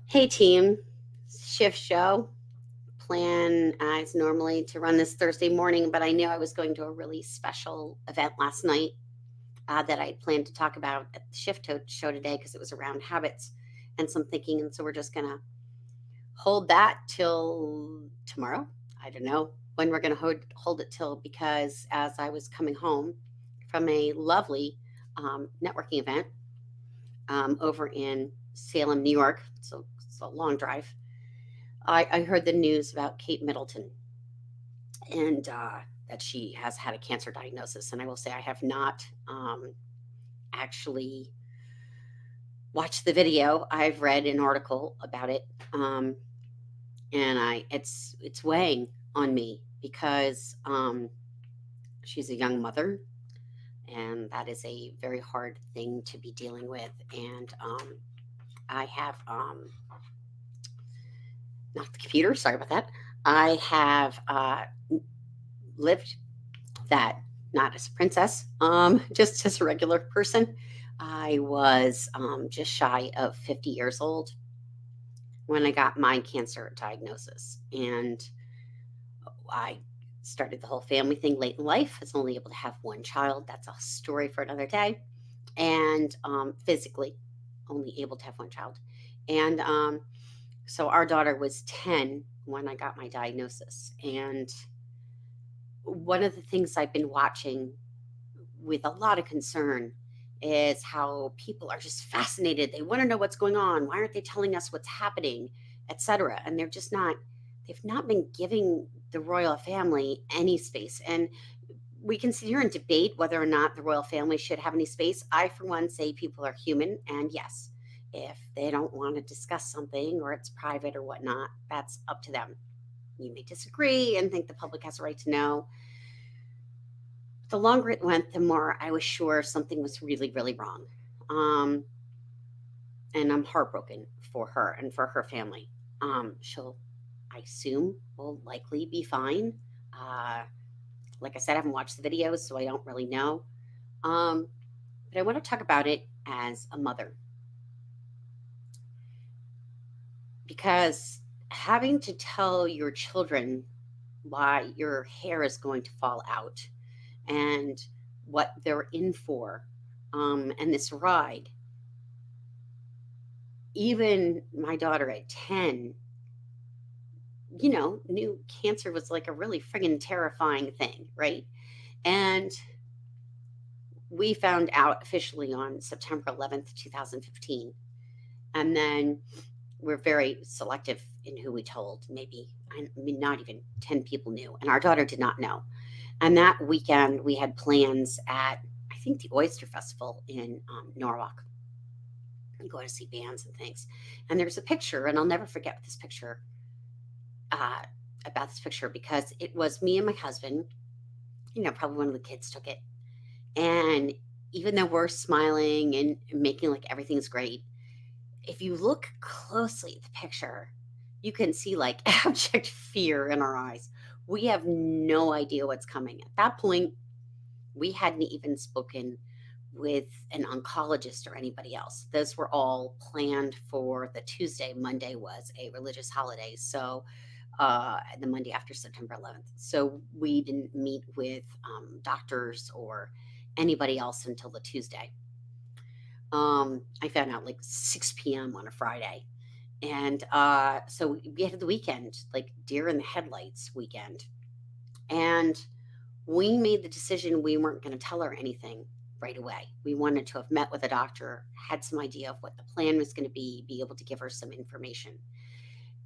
Hey team, ShiFtShow. Plan as normally to run this Thursday morning, but I knew I was going to a really special event last night that I planned to talk about at the Show today because it was around habits and some thinking. And so we're just going to hold that till tomorrow. I don't know when we're going to hold it till because as I was coming home from a lovely networking event over in Salem, New York, so it's a long drive. I heard the news about Kate Middleton and that she has had a cancer diagnosis. And I will say I have not actually watched the video. I've read an article about it, and it's weighing on me because she's a young mother, and that is a very hard thing to be dealing with. And I have not the computer. Sorry about that. I have lived that not as a princess, just as a regular person. I was just shy of 50 years old when I got my cancer diagnosis. And I started the whole family thing late in life. I was only able to have one child. That's a story for another day. And physically, only able to have one child. And so our daughter was 10 when I got my diagnosis. And one of the things I've been watching with a lot of concern is how people are just fascinated. They want to know what's going on. Why aren't they telling us what's happening, etc. And they've not been giving the royal family any space. And we can sit here and debate whether or not the royal family should have any space. I, for one, say people are human. And yes, if they don't want to discuss something or it's private or whatnot, that's up to them. You may disagree and think the public has a right to know. The longer it went, the more I was sure something was really, really wrong. Um, and I'm heartbroken for her and for her family. She'll, I assume, will likely be fine. Uh, like I said, I haven't watched the videos, so I don't really know. Um, but I want to talk about it as a mother because having to tell your children why your hair is going to fall out and what they're in for, and this ride. Even my daughter at 10, knew cancer was like a really friggin' terrifying thing, right? And we found out officially on September 11th, 2015. And then we're very selective in who we told. Maybe, I mean, not even 10 people knew. And our daughter did not know. And that weekend, we had plans at, I think, the Oyster Festival in Norwalk. And go to see bands and things. And there's a picture, and I'll never forget this picture, uh, about this picture because it was me and my husband. Probably one of the kids took it. And even though we're smiling and making like everything's great, if you look closely at the picture, you can see like abject fear in our eyes. We have no idea what's coming. At that point, we hadn't even spoken with an oncologist or anybody else. Those were all planned for the Tuesday. Monday was a religious holiday. So, the Monday after September 11th. So we didn't meet with doctors or anybody else until the Tuesday. I found out like 6 p.m. on a Friday. And so we had the weekend, like deer in the headlights weekend. And we made the decision we weren't going to tell her anything right away. We wanted to have met with a doctor, had some idea of what the plan was going to be able to give her some information.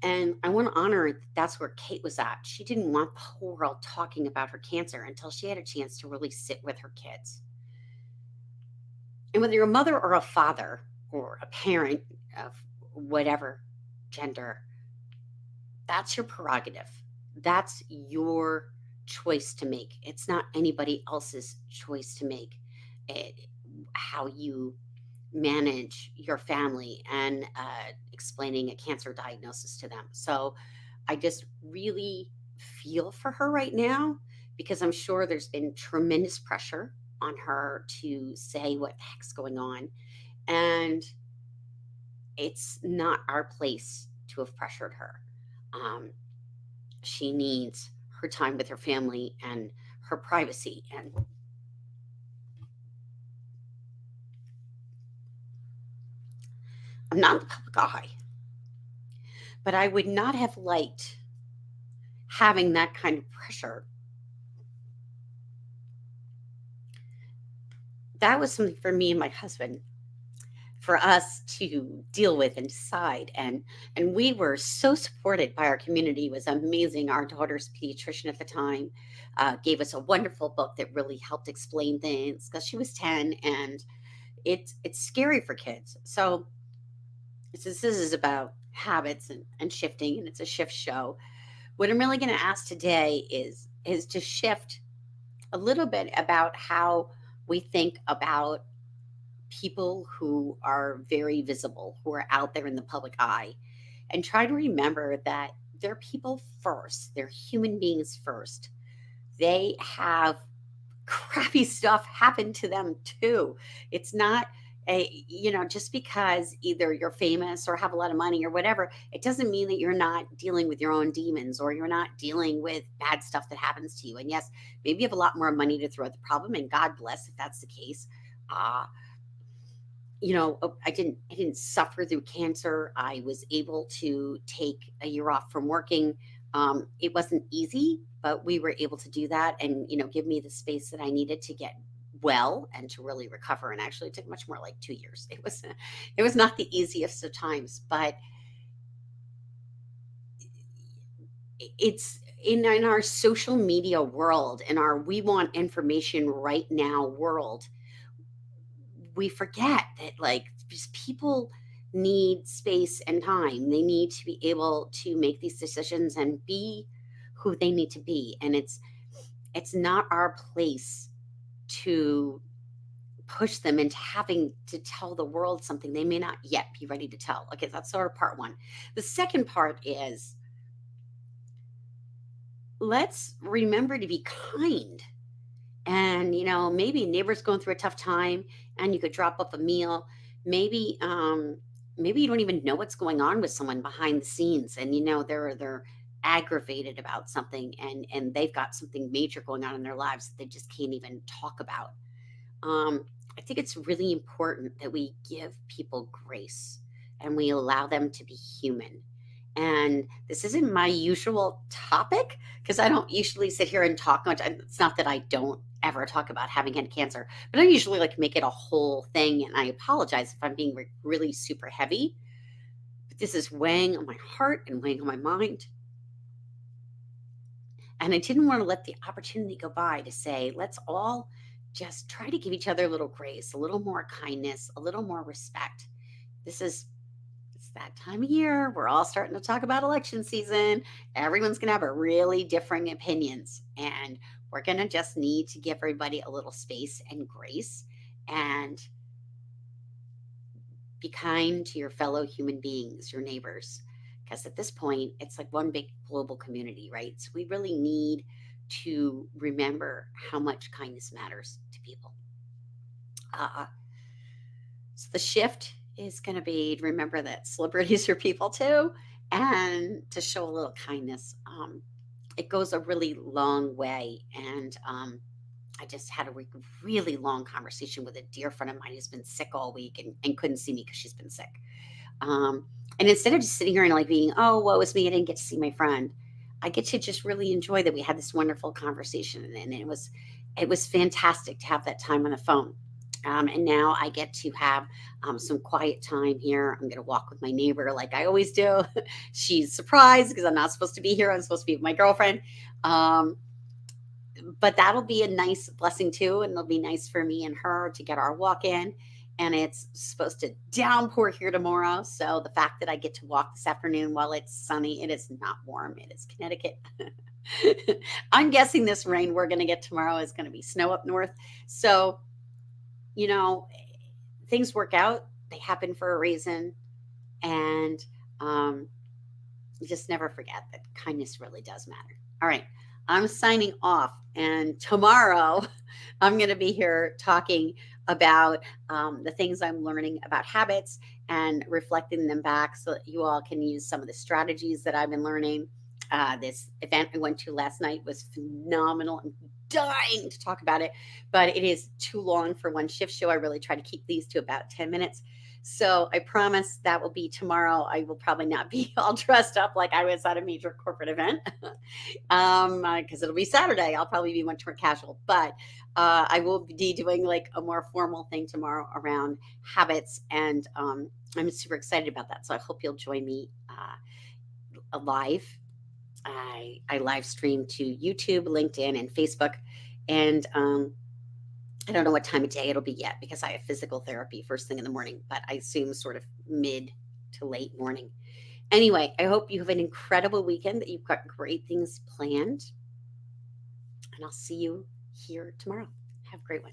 And I want to honor that that's where Kate was at. She didn't want the whole world talking about her cancer until she had a chance to really sit with her kids. And whether you're a mother or a father or a parent of whatever gender, that's your prerogative. That's your choice to make. It's not anybody else's choice to make it, how you manage your family and explaining a cancer diagnosis to them. So I just really feel for her right now because I'm sure there's been tremendous pressure on her to say what the heck's going on. And it's not our place to have pressured her. Um, she needs her time with her family and her privacy. And I'm not in the public eye, but I would not have liked having that kind of pressure. That was something for me and my husband, for us to deal with and decide. And we were so supported by our community. It was amazing. Our daughter's pediatrician at the time gave us a wonderful book that really helped explain things, because she was 10, and it's scary for kids. So this is about habits and shifting, and it's a shift show. What I'm really going to ask today is to shift a little bit about how we think about people who are very visible, who are out there in the public eye, and try to remember that they're people first. They're human beings first. They have crappy stuff happen to them too. It's not just because either you're famous or have a lot of money or whatever, it doesn't mean that you're not dealing with your own demons, or you're not dealing with bad stuff that happens to you. And yes, maybe you have a lot more money to throw at the problem, and God bless if that's the case. Uh, I didn't suffer through cancer. I was able to take a year off from working. It wasn't easy, but we were able to do that, and give me the space that I needed to get well and to really recover. And actually, it took much more, like 2 years. It was not the easiest of times, but it's in our social media world, in our we want information right now world, we forget that, like, just people need space and time. They need to be able to make these decisions and be who they need to be. And it's not our place to push them into having to tell the world something they may not yet be ready to tell. Okay, that's our part one. The second part is, let's remember to be kind. And maybe neighbor's going through a tough time, and you could drop off a meal. Maybe maybe you don't even know what's going on with someone behind the scenes, and they're aggravated about something, and they've got something major going on in their lives that they just can't even talk about. I think it's really important that we give people grace, and we allow them to be human. And this isn't my usual topic, because I don't usually sit here and talk much. It's not that I don't ever talk about having had cancer, but I usually like make it a whole thing. And I apologize if I'm being really super heavy, but this is weighing on my heart and weighing on my mind. And I didn't want to let the opportunity go by to say, let's all just try to give each other a little grace, a little more kindness, a little more respect. This is It's that time of year. We're all starting to talk about election season. Everyone's going to have a really differing opinions, and we're going to just need to give everybody a little space and grace, and be kind to your fellow human beings, your neighbors. Because at this point, it's like one big global community, right? So we really need to remember how much kindness matters to people. Uh, so the shift is going to be to remember that celebrities are people too, and to show a little kindness. It goes a really long way. And I just had a really long conversation with a dear friend of mine who's been sick all week, and couldn't see me because she's been sick. And instead of just sitting here and like being, oh, woe is me, I didn't get to see my friend, I get to just really enjoy that we had this wonderful conversation. And it was fantastic to have that time on the phone. And now I get to have some quiet time here. I'm going to walk with my neighbor like I always do. She's surprised because I'm not supposed to be here. I'm supposed to be with my girlfriend. Um, but that'll be a nice blessing too. And it'll be nice for me and her to get our walk in. And it's supposed to downpour here tomorrow. So the fact that I get to walk this afternoon while it's sunny, it is not warm. It is Connecticut. I'm guessing this rain we're going to get tomorrow is going to be snow up north. So, you know, things work out, they happen for a reason. And um, you just never forget that kindness really does matter. All right. I'm signing off. And tomorrow I'm going to be here talking about the things I'm learning about habits and reflecting them back so that you all can use some of the strategies that I've been learning. This event I went to last night was phenomenal. I'm dying to talk about it, but it is too long for one shift show. I really try to keep these to about 10 minutes. So I promise that will be tomorrow. I will probably not be all dressed up like I was at a major corporate event because it'll be Saturday. I'll probably be much more casual, but I will be doing like a more formal thing tomorrow around habits, and I'm super excited about that. So I hope you'll join me live. I live stream to YouTube, LinkedIn, and Facebook, and I don't know what time of day it'll be yet because I have physical therapy first thing in the morning, but I assume sort of mid to late morning. Anyway, I hope you have an incredible weekend, that you've got great things planned, and I'll see you here tomorrow. Have a great one.